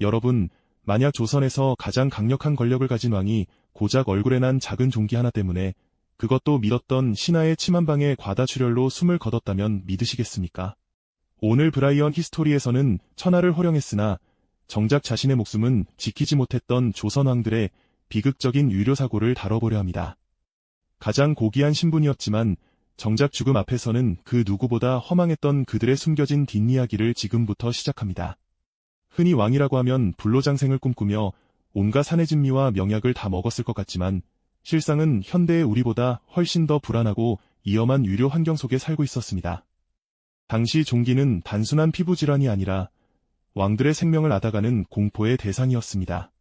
여러분, 만약 조선에서 가장 강력한 권력을 가진 왕이 고작 얼굴에 난 작은 종기 하나 때문에 그것도 믿었던 신하의 침 한 방에 과다출혈로 숨을 거뒀다면 믿으시겠습니까? 오늘 브라이언 히스토리에서는 천하를 호령했으나 정작 자신의 목숨은 지키지 못했던 조선 왕들의 비극적인 유료사고를 다뤄보려 합니다. 가장 고귀한 신분이었지만 정작 죽음 앞에서는 그 누구보다 허망했던 그들의 숨겨진 뒷이야기를 지금부터 시작합니다. 흔히 왕이라고 하면 불로장생을 꿈꾸며 온갖 사내진미와 명약을 다 먹었을 것 같지만 실상은 현대의 우리보다 훨씬 더 불안하고 위험한 유료 환경 속에 살고 있었습니다. 당시 종기는 단순한 피부질환이 아니라 왕들의 생명을 앗아가는 공포의 대상이었습니다.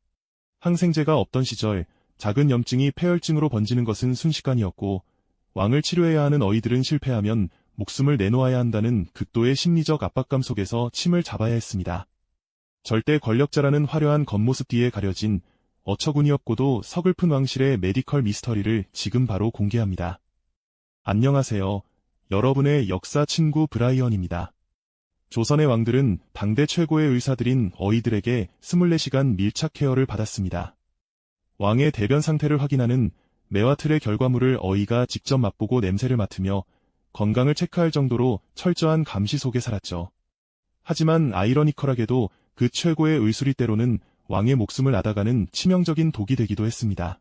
항생제가 없던 시절 작은 염증이 폐혈증으로 번지는 것은 순식간이었고 왕을 치료해야 하는 어이들은 실패하면 목숨을 내놓아야 한다는 극도의 심리적 압박감 속에서 침을 잡아야 했습니다. 절대 권력자라는 화려한 겉모습 뒤에 가려진 어처구니없고도 서글픈 왕실의 메디컬 미스터리를 지금 바로 공개합니다. 안녕하세요. 여러분의 역사 친구 브라이언입니다. 조선의 왕들은 당대 최고의 의사들인 어이들에게 24시간 밀착 케어를 받았습니다. 왕의 대변 상태를 확인하는 매와 틀의 결과물을 어이가 직접 맛보고 냄새를 맡으며 건강을 체크할 정도로 철저한 감시 속에 살았죠. 하지만 아이러니컬하게도 그 최고의 의술이 때로는 왕의 목숨을 앗아가는 치명적인 독이 되기도 했습니다.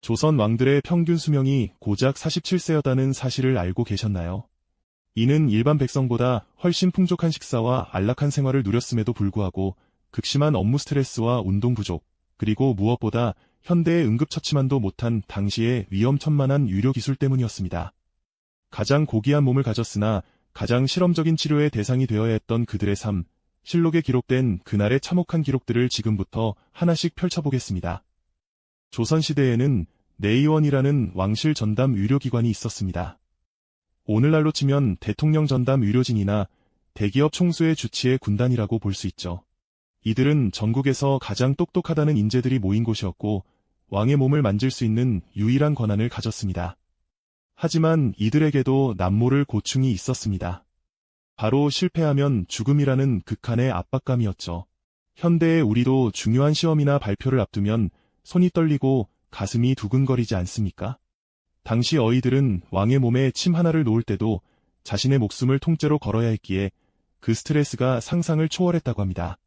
조선 왕들의 평균 수명이 고작 47세였다는 사실을 알고 계셨나요? 이는 일반 백성보다 훨씬 풍족한 식사와 안락한 생활을 누렸음에도 불구하고 극심한 업무 스트레스와 운동 부족, 그리고 무엇보다 현대의 응급처치만도 못한 당시의 위험천만한 의료기술 때문이었습니다. 가장 고귀한 몸을 가졌으나 가장 실험적인 치료의 대상이 되어야 했던 그들의 삶, 실록에 기록된 그날의 참혹한 기록들을 지금부터 하나씩 펼쳐보겠습니다. 조선시대에는 내의원이라는 왕실 전담 의료기관이 있었습니다. 오늘날로 치면 대통령 전담 의료진이나 대기업 총수의 주치의 군단이라고 볼 수 있죠. 이들은 전국에서 가장 똑똑하다는 인재들이 모인 곳이었고 왕의 몸을 만질 수 있는 유일한 권한을 가졌습니다. 하지만 이들에게도 남모를 고충이 있었습니다. 바로 실패하면 죽음이라는 극한의 압박감이었죠. 현대의 우리도 중요한 시험이나 발표를 앞두면 손이 떨리고 가슴이 두근거리지 않습니까? 당시 어이들은 왕의 몸에 침 하나를 놓을 때도 자신의 목숨을 통째로 걸어야 했기에 그 스트레스가 상상을 초월했다고 합니다.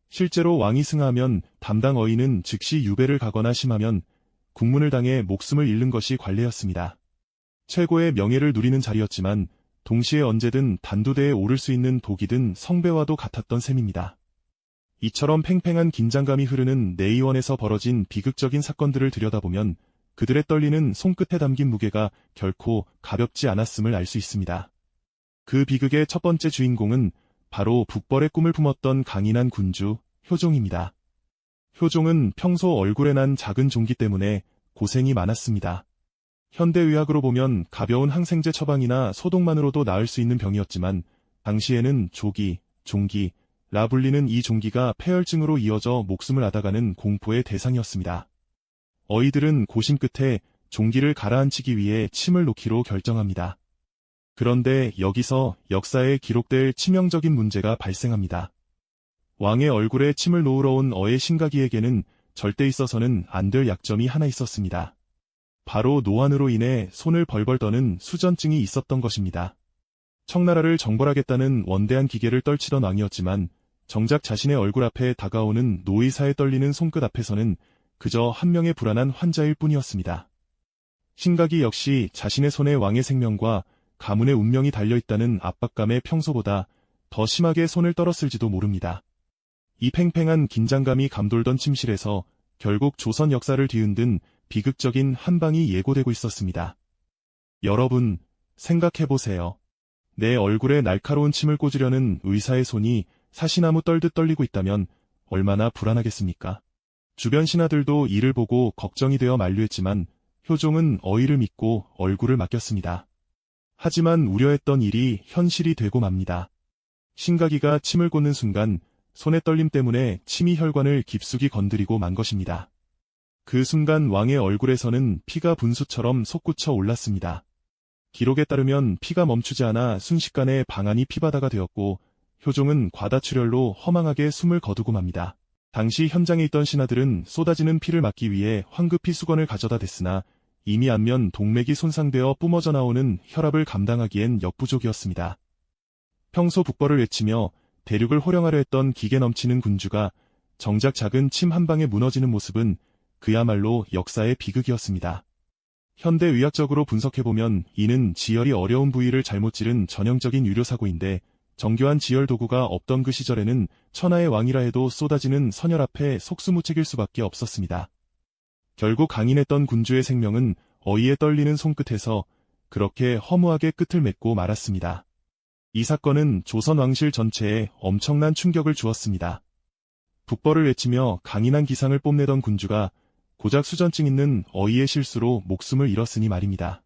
실제로 왕이 승하하면 담당 어이는 즉시 유배를 가거나 심하면 국문을 당해 목숨을 잃는 것이 관례였습니다. 최고의 명예를 누리는 자리였지만 동시에 언제든 단두대에 오를 수 있는 독이든 성배와도 같았던 셈입니다. 이처럼 팽팽한 긴장감이 흐르는 내의원에서 벌어진 비극적인 사건들을 들여다보면 그들의 떨리는 손끝에 담긴 무게가 결코 가볍지 않았음을 알 수 있습니다. 그 비극의 첫 번째 주인공은 바로 북벌의 꿈을 품었던 강인한 군주 효종입니다. 효종은 평소 얼굴에 난 작은 종기 때문에 고생이 많았습니다. 현대의학으로 보면 가벼운 항생제 처방이나 소독만으로도 나을 수 있는 병이었지만 당시에는 조기, 종기, 라 불리는 이 종기가 폐혈증으로 이어져 목숨을 앗아가는 공포의 대상이었습니다. 어이들은 고심 끝에 종기를 가라앉히기 위해 침을 놓기로 결정합니다. 그런데 여기서 역사에 기록될 치명적인 문제가 발생합니다. 왕의 얼굴에 침을 놓으러 온 어의 신가기에게는 절대 있어서는 안 될 약점이 하나 있었습니다. 바로 노안으로 인해 손을 벌벌 떠는 수전증이 있었던 것입니다. 청나라를 정벌하겠다는 원대한 기계를 떨치던 왕이었지만 정작 자신의 얼굴 앞에 다가오는 노의사에 떨리는 손끝 앞에서는 그저 한 명의 불안한 환자일 뿐이었습니다. 신가기 역시 자신의 손에 왕의 생명과 가문의 운명이 달려있다는 압박감에 평소보다 더 심하게 손을 떨었을지도 모릅니다. 이 팽팽한 긴장감이 감돌던 침실에서 결국 조선 역사를 뒤흔든 비극적인 한 방이 예고되고 있었습니다. 여러분, 생각해보세요. 내 얼굴에 날카로운 침을 꽂으려는 의사의 손이 사시나무 떨듯 떨리고 있다면 얼마나 불안하겠습니까? 주변 신하들도 이를 보고 걱정이 되어 만류했지만 효종은 어이를 믿고 얼굴을 맡겼습니다. 하지만 우려했던 일이 현실이 되고 맙니다. 신가기가 침을 꽂는 순간 손의 떨림 때문에 침이 혈관을 깊숙이 건드리고 만 것입니다. 그 순간 왕의 얼굴에서는 피가 분수처럼 솟구쳐 올랐습니다. 기록에 따르면 피가 멈추지 않아 순식간에 방안이 피바다가 되었고 효종은 과다출혈로 허망하게 숨을 거두고 맙니다. 당시 현장에 있던 신하들은 쏟아지는 피를 막기 위해 황급히 수건을 가져다 댔으나 이미 안면 동맥이 손상되어 뿜어져 나오는 혈압을 감당하기엔 역부족이었습니다. 평소 북벌을 외치며 대륙을 호령하려 했던 기계 넘치는 군주가 정작 작은 침 한 방에 무너지는 모습은 그야말로 역사의 비극이었습니다. 현대 의학적으로 분석해보면 이는 지혈이 어려운 부위를 잘못 찌른 전형적인 유료사고인데 정교한 지혈 도구가 없던 그 시절에는 천하의 왕이라 해도 쏟아지는 선혈 앞에 속수무책일 수밖에 없었습니다. 결국 강인했던 군주의 생명은 어이에 떨리는 손끝에서 그렇게 허무하게 끝을 맺고 말았습니다. 이 사건은 조선 왕실 전체에 엄청난 충격을 주었습니다. 북벌을 외치며 강인한 기상을 뽐내던 군주가 고작 수전증 있는 어이의 실수로 목숨을 잃었으니 말입니다.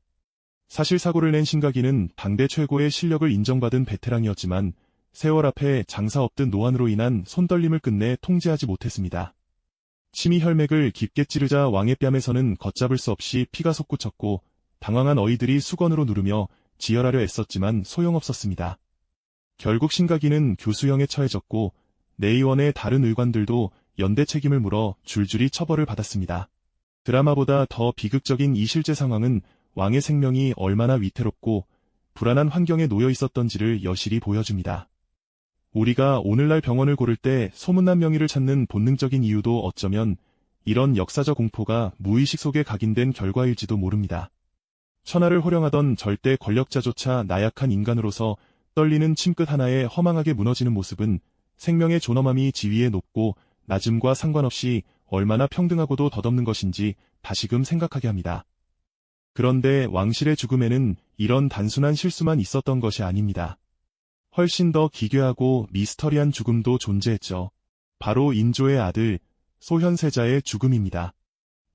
사실 사고를 낸 신각이는 당대 최고의 실력을 인정받은 베테랑이었지만 세월 앞에 장사 없던 노안으로 인한 손떨림을 끝내 통제하지 못했습니다. 침이 혈맥을 깊게 찌르자 왕의 뺨에서는 걷잡을 수 없이 피가 솟구쳤고 당황한 어이들이 수건으로 누르며 지혈하려 애썼지만 소용없었습니다. 결국 신각이는 교수형에 처해졌고 내의원의 다른 의관들도 연대 책임을 물어 줄줄이 처벌을 받았습니다. 드라마보다 더 비극적인 이 실제 상황은 왕의 생명이 얼마나 위태롭고 불안한 환경에 놓여 있었던지를 여실히 보여줍니다. 우리가 오늘날 병원을 고를 때 소문난 명의를 찾는 본능적인 이유도 어쩌면 이런 역사적 공포가 무의식 속에 각인된 결과일지도 모릅니다. 천하를 호령하던 절대 권력자조차 나약한 인간으로서 떨리는 침끝 하나에 허망하게 무너지는 모습은 생명의 존엄함이 지위에 높고 낮음과 상관없이 얼마나 평등하고도 덧없는 것인지 다시금 생각하게 합니다. 그런데 왕실의 죽음에는 이런 단순한 실수만 있었던 것이 아닙니다. 훨씬 더 기괴하고 미스터리한 죽음도 존재했죠. 바로 인조의 아들 소현세자의 죽음입니다.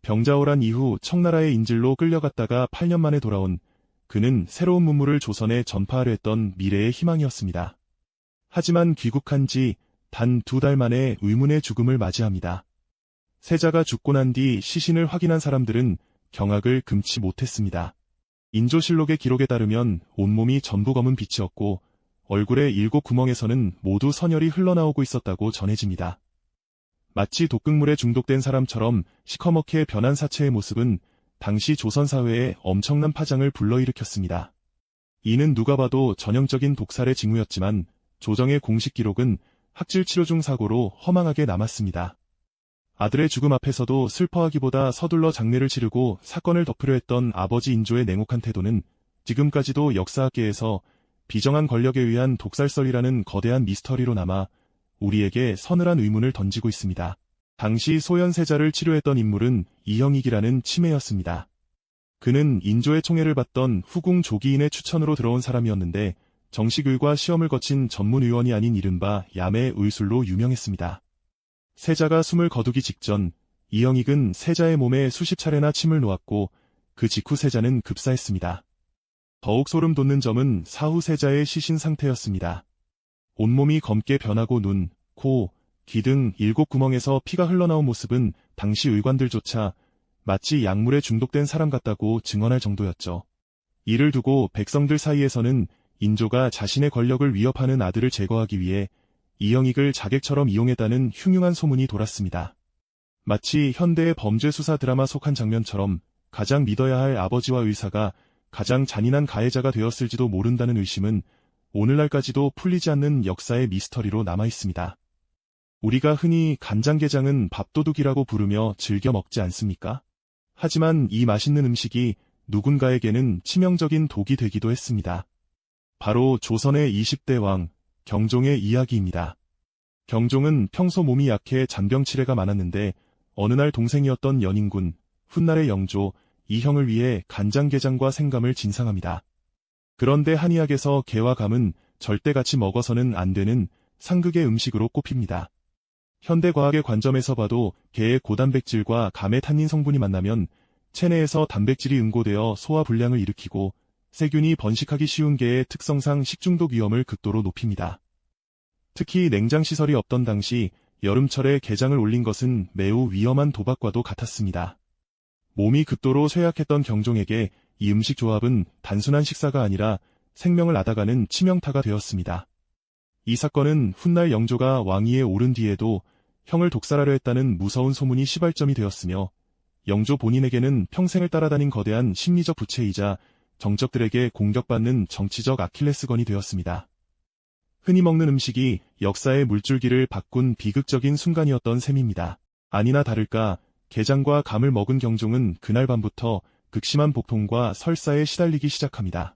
병자호란 이후 청나라의 인질로 끌려갔다가 8년 만에 돌아온 그는 새로운 문물을 조선에 전파하려 했던 미래의 희망이었습니다. 하지만 귀국한 지 단 2달 만에 의문의 죽음을 맞이합니다. 세자가 죽고 난 뒤 시신을 확인한 사람들은 경악을 금치 못했습니다. 인조실록의 기록에 따르면 온몸이 전부 검은 빛이었고 얼굴의 7 구멍에서는 모두 선혈이 흘러나오고 있었다고 전해집니다. 마치 독극물에 중독된 사람처럼 시커멓게 변한 사체의 모습은 당시 조선 사회에 엄청난 파장을 불러일으켰습니다. 이는 누가 봐도 전형적인 독살의 징후였지만 조정의 공식 기록은 학질 치료 중 사고로 허망하게 남았습니다. 아들의 죽음 앞에서도 슬퍼하기보다 서둘러 장례를 치르고 사건을 덮으려 했던 아버지 인조의 냉혹한 태도는 지금까지도 역사학계에서 비정한 권력에 의한 독살설이라는 거대한 미스터리로 남아 우리에게 서늘한 의문을 던지고 있습니다. 당시 소현세자를 치료했던 인물은 이형익이라는 치매였습니다. 그는 인조의 총애를 받던 후궁 조기인의 추천으로 들어온 사람이었는데 정식의과 시험을 거친 전문의원이 아닌 이른바 야매 의술로 유명했습니다. 세자가 숨을 거두기 직전 이형익은 세자의 몸에 수십 차례나 침을 놓았고 그 직후 세자는 급사했습니다. 더욱 소름 돋는 점은 사후 세자의 시신 상태였습니다. 온몸이 검게 변하고 눈, 코, 귀 등 7 구멍에서 피가 흘러나온 모습은 당시 의관들조차 마치 약물에 중독된 사람 같다고 증언할 정도였죠. 이를 두고 백성들 사이에서는 인조가 자신의 권력을 위협하는 아들을 제거하기 위해 이형익을 자객처럼 이용했다는 흉흉한 소문이 돌았습니다. 마치 현대의 범죄 수사 드라마 속 한 장면처럼 가장 믿어야 할 아버지와 의사가 가장 잔인한 가해자가 되었을지도 모른다는 의심은 오늘날까지도 풀리지 않는 역사의 미스터리로 남아있습니다. 우리가 흔히 간장게장은 밥도둑이라고 부르며 즐겨 먹지 않습니까? 하지만 이 맛있는 음식이 누군가에게는 치명적인 독이 되기도 했습니다. 바로 조선의 20대 왕, 경종의 이야기입니다. 경종은 평소 몸이 약해 잔병치레가 많았는데 어느 날 동생이었던 연인군, 훗날의 영조, 이형을 위해 간장게장과 생감을 진상합니다. 그런데 한의학에서 게와 감은 절대 같이 먹어서는 안 되는 상극의 음식으로 꼽힙니다. 현대과학의 관점에서 봐도 게의 고단백질과 감의 탄닌 성분이 만나면 체내에서 단백질이 응고되어 소화불량을 일으키고 세균이 번식하기 쉬운 게의 특성상 식중독 위험을 극도로 높입니다. 특히 냉장시설이 없던 당시 여름철에 게장을 올린 것은 매우 위험한 도박과도 같았습니다. 몸이 극도로 쇠약했던 경종에게 이 음식 조합은 단순한 식사가 아니라 생명을 앗아가는 치명타가 되었습니다. 이 사건은 훗날 영조가 왕위에 오른 뒤에도 형을 독살하려 했다는 무서운 소문이 시발점이 되었으며 영조 본인에게는 평생을 따라다닌 거대한 심리적 부채이자 정적들에게 공격받는 정치적 아킬레스건이 되었습니다. 흔히 먹는 음식이 역사의 물줄기를 바꾼 비극적인 순간이었던 셈입니다. 아니나 다를까 게장과 감을 먹은 경종은 그날 밤부터 극심한 복통과 설사에 시달리기 시작합니다.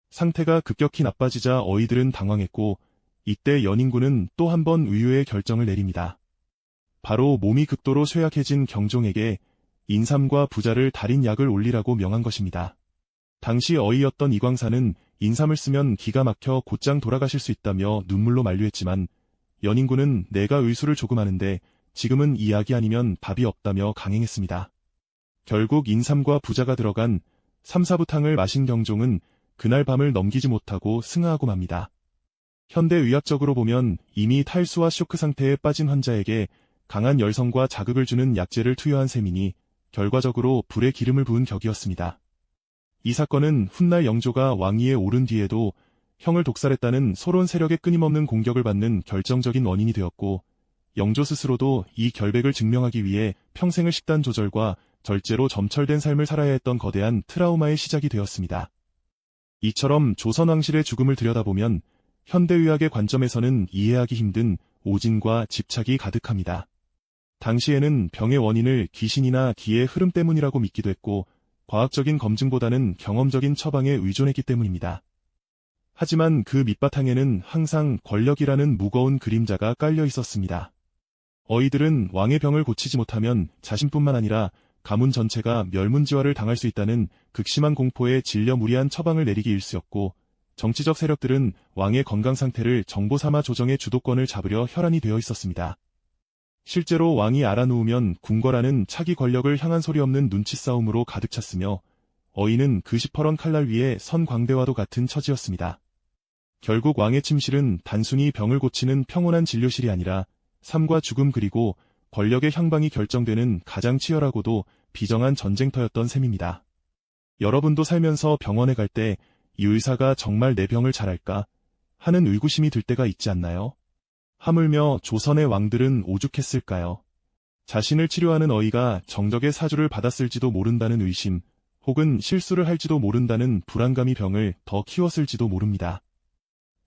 상태가 급격히 나빠지자 어이들은 당황했고 이때 연인군은 또 한 번 의외의 결정을 내립니다. 바로 몸이 극도로 쇠약해진 경종에게 인삼과 부자를 달인 약을 올리라고 명한 것입니다. 당시 어이였던 이광사는 인삼을 쓰면 기가 막혀 곧장 돌아가실 수 있다며 눈물로 만류했지만 연인군은 내가 의술을 조금 하는데 지금은 이 약이 아니면 답이 없다며 강행했습니다. 결국 인삼과 부자가 들어간 삼사부탕을 마신 경종은 그날 밤을 넘기지 못하고 승하하고 맙니다. 현대의학적으로 보면 이미 탈수와 쇼크 상태에 빠진 환자에게 강한 열성과 자극을 주는 약재를 투여한 셈이니 결과적으로 불에 기름을 부은 격이었습니다. 이 사건은 훗날 영조가 왕위에 오른 뒤에도 형을 독살했다는 소론 세력의 끊임없는 공격을 받는 결정적인 원인이 되었고 영조 스스로도 이 결백을 증명하기 위해 평생을 식단 조절과 절제로 점철된 삶을 살아야 했던 거대한 트라우마의 시작이 되었습니다. 이처럼 조선 왕실의 죽음을 들여다보면 현대의학의 관점에서는 이해하기 힘든 오진과 집착이 가득합니다. 당시에는 병의 원인을 귀신이나 기의 흐름 때문이라고 믿기도 했고 과학적인 검증보다는 경험적인 처방에 의존했기 때문입니다. 하지만 그 밑바탕에는 항상 권력이라는 무거운 그림자가 깔려 있었습니다. 어이들은 왕의 병을 고치지 못하면 자신뿐만 아니라 가문 전체가 멸문지화를 당할 수 있다는 극심한 공포에 질려 무리한 처방을 내리기 일쑤였고 정치적 세력들은 왕의 건강 상태를 정보 삼아 조정의 주도권을 잡으려 혈안이 되어 있었습니다. 실제로 왕이 알아누우면 궁궐안은 차기 권력을 향한 소리 없는 눈치 싸움으로 가득 찼으며 어이는 그 시퍼런 칼날 위에 선광대와도 같은 처지였습니다. 결국 왕의 침실은 단순히 병을 고치는 평온한 진료실이 아니라 삶과 죽음 그리고 권력의 향방이 결정되는 가장 치열하고도 비정한 전쟁터였던 셈입니다. 여러분도 살면서 병원에 갈 때 이 의사가 정말 내 병을 잘할까 하는 의구심이 들 때가 있지 않나요? 하물며 조선의 왕들은 오죽했을까요? 자신을 치료하는 어이가 정적의 사주를 받았을지도 모른다는 의심, 혹은 실수를 할지도 모른다는 불안감이 병을 더 키웠을지도 모릅니다.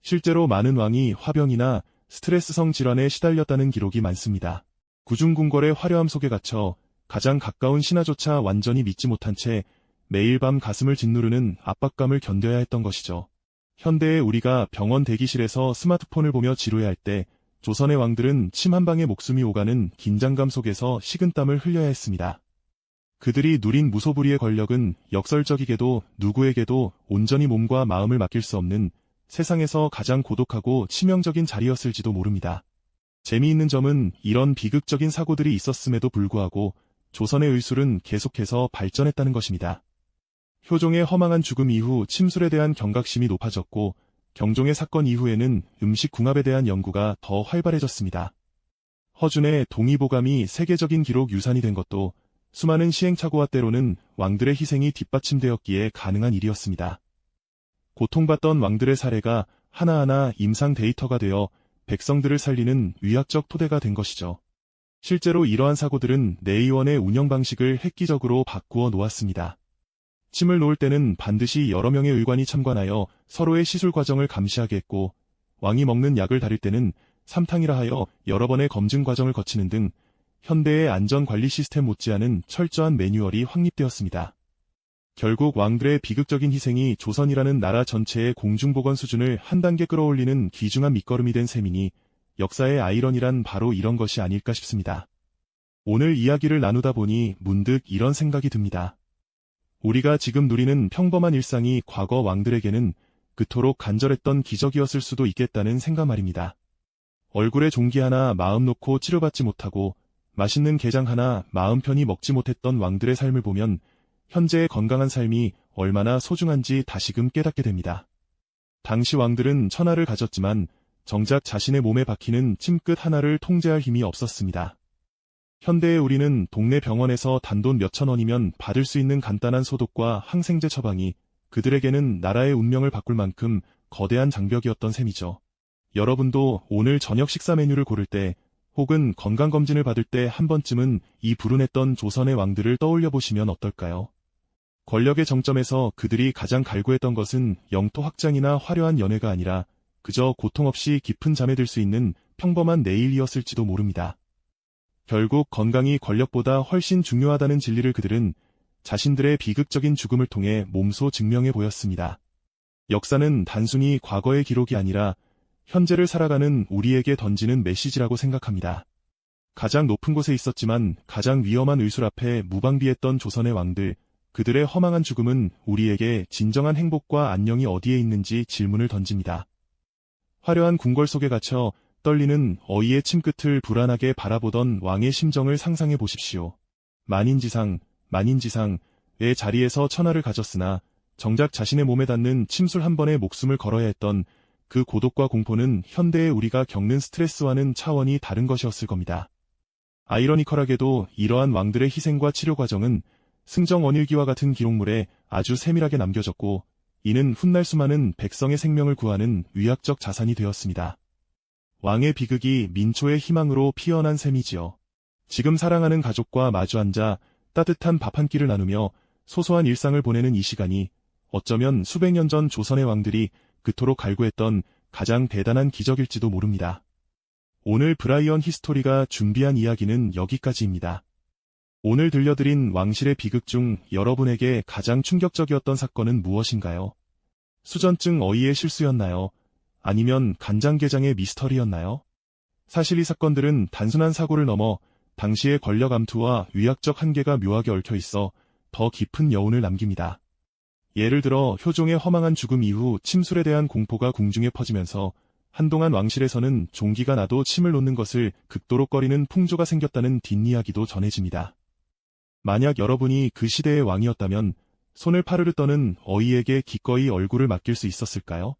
실제로 많은 왕이 화병이나 스트레스성 질환에 시달렸다는 기록이 많습니다. 구중궁궐의 화려함 속에 갇혀 가장 가까운 신하조차 완전히 믿지 못한 채 매일 밤 가슴을 짓누르는 압박감을 견뎌야 했던 것이죠. 현대의 우리가 병원 대기실에서 스마트폰을 보며 지루해할 때 조선의 왕들은 침 한 방에 목숨이 오가는 긴장감 속에서 식은땀을 흘려야 했습니다. 그들이 누린 무소불위의 권력은 역설적이게도 누구에게도 온전히 몸과 마음을 맡길 수 없는 세상에서 가장 고독하고 치명적인 자리였을지도 모릅니다. 재미있는 점은 이런 비극적인 사고들이 있었음에도 불구하고 조선의 의술은 계속해서 발전했다는 것입니다. 효종의 허망한 죽음 이후 침술에 대한 경각심이 높아졌고 경종의 사건 이후에는 음식 궁합에 대한 연구가 더 활발해졌습니다. 허준의 동의보감이 세계적인 기록 유산이 된 것도 수많은 시행착오와 때로는 왕들의 희생이 뒷받침되었기에 가능한 일이었습니다. 고통받던 왕들의 사례가 하나하나 임상 데이터가 되어 백성들을 살리는 위학적 토대가 된 것이죠. 실제로 이러한 사고들은 내의원의 운영 방식을 획기적으로 바꾸어 놓았습니다. 침을 놓을 때는 반드시 여러 명의 의관이 참관하여 서로의 시술 과정을 감시하게 했고 왕이 먹는 약을 다릴 때는 삼탕이라 하여 여러 번의 검증 과정을 거치는 등 현대의 안전관리 시스템 못지않은 철저한 매뉴얼이 확립되었습니다. 결국 왕들의 비극적인 희생이 조선이라는 나라 전체의 공중보건 수준을 한 단계 끌어올리는 귀중한 밑거름이 된 셈이니 역사의 아이러니란 바로 이런 것이 아닐까 싶습니다. 오늘 이야기를 나누다 보니 문득 이런 생각이 듭니다. 우리가 지금 누리는 평범한 일상이 과거 왕들에게는 그토록 간절했던 기적이었을 수도 있겠다는 생각 말입니다. 얼굴에 종기 하나 마음 놓고 치료받지 못하고 맛있는 게장 하나 마음 편히 먹지 못했던 왕들의 삶을 보면 현재의 건강한 삶이 얼마나 소중한지 다시금 깨닫게 됩니다. 당시 왕들은 천하를 가졌지만 정작 자신의 몸에 박히는 침끝 하나를 통제할 힘이 없었습니다. 현대의 우리는 동네 병원에서 단돈 몇천 원이면 받을 수 있는 간단한 소독과 항생제 처방이 그들에게는 나라의 운명을 바꿀 만큼 거대한 장벽이었던 셈이죠. 여러분도 오늘 저녁 식사 메뉴를 고를 때 혹은 건강검진을 받을 때 한 번쯤은 이 불운했던 조선의 왕들을 떠올려 보시면 어떨까요? 권력의 정점에서 그들이 가장 갈구했던 것은 영토 확장이나 화려한 연회가 아니라 그저 고통 없이 깊은 잠에 들 수 있는 평범한 내일이었을지도 모릅니다. 결국 건강이 권력보다 훨씬 중요하다는 진리를 그들은 자신들의 비극적인 죽음을 통해 몸소 증명해 보였습니다. 역사는 단순히 과거의 기록이 아니라 현재를 살아가는 우리에게 던지는 메시지라고 생각합니다. 가장 높은 곳에 있었지만 가장 위험한 의술 앞에 무방비했던 조선의 왕들, 그들의 허망한 죽음은 우리에게 진정한 행복과 안녕이 어디에 있는지 질문을 던집니다. 화려한 궁궐 속에 갇혀 떨리는 어이의 침끝을 불안하게 바라보던 왕의 심정을 상상해 보십시오. 만인지상의 자리에서 천하를 가졌으나 정작 자신의 몸에 닿는 침술 한 번에 목숨을 걸어야 했던 그 고독과 공포는 현대의 우리가 겪는 스트레스와는 차원이 다른 것이었을 겁니다. 아이러니컬하게도 이러한 왕들의 희생과 치료 과정은 승정원일기와 같은 기록물에 아주 세밀하게 남겨졌고, 이는 훗날 수많은 백성의 생명을 구하는 위학적 자산이 되었습니다. 왕의 비극이 민초의 희망으로 피어난 셈이지요. 지금 사랑하는 가족과 마주 앉아 따뜻한 밥 한 끼를 나누며 소소한 일상을 보내는 이 시간이 어쩌면 수백 년 전 조선의 왕들이 그토록 갈구했던 가장 대단한 기적일지도 모릅니다. 오늘 브라이언 히스토리가 준비한 이야기는 여기까지입니다. 오늘 들려드린 왕실의 비극 중 여러분에게 가장 충격적이었던 사건은 무엇인가요? 수전증 어이의 실수였나요? 아니면 간장게장의 미스터리였나요? 사실 이 사건들은 단순한 사고를 넘어 당시의 권력 암투와 위학적 한계가 묘하게 얽혀 있어 더 깊은 여운을 남깁니다. 예를 들어 효종의 허망한 죽음 이후 침술에 대한 공포가 궁중에 퍼지면서 한동안 왕실에서는 종기가 나도 침을 놓는 것을 극도로 꺼리는 풍조가 생겼다는 뒷이야기도 전해집니다. 만약 여러분이 그 시대의 왕이었다면 손을 파르르 떠는 어이에게 기꺼이 얼굴을 맡길 수 있었을까요?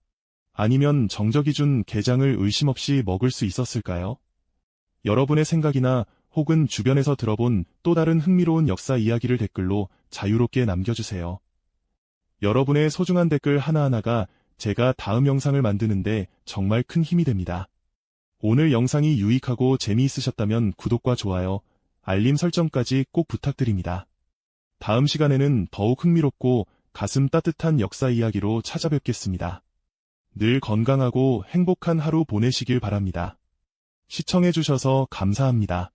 아니면 정적이 준 게장을 의심 없이 먹을 수 있었을까요? 여러분의 생각이나 혹은 주변에서 들어본 또 다른 흥미로운 역사 이야기를 댓글로 자유롭게 남겨주세요. 여러분의 소중한 댓글 하나하나가 제가 다음 영상을 만드는데 정말 큰 힘이 됩니다. 오늘 영상이 유익하고 재미있으셨다면 구독과 좋아요, 알림 설정까지 꼭 부탁드립니다. 다음 시간에는 더욱 흥미롭고 가슴 따뜻한 역사 이야기로 찾아뵙겠습니다. 늘 건강하고 행복한 하루 보내시길 바랍니다. 시청해주셔서 감사합니다.